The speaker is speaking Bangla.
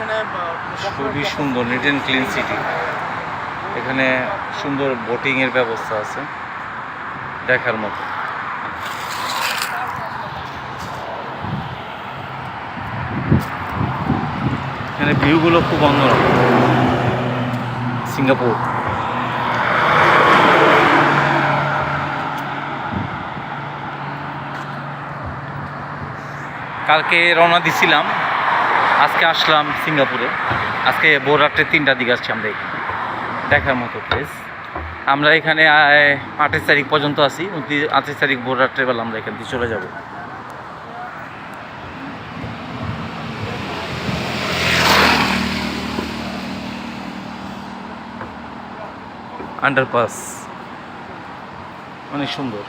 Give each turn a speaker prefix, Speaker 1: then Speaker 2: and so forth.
Speaker 1: এখানে
Speaker 2: খুবই সুন্দর, নিট অ্যান্ড ক্লিন সিটি। এখানে সুন্দর বোটিংয়ের ব্যবস্থা আছে, দেখার মতো। এখানে ভিউগুলো খুব অন্যরকম। সিঙ্গাপুর কালকে রওনা দিছিলাম, আজকে আসলাম সিঙ্গাপুরে। আজকে ভোর রাত্রে 3টার দিকে আসছি আমরা এখানে, দেখার মতো প্লেস। আমরা এখানে 28 তারিখ পর্যন্ত আছি, 28 তারিখ ভোর রাত্রেবেলা আমরা এখান থেকে চলে যাব। আন্ডারপাস অনেক সুন্দর।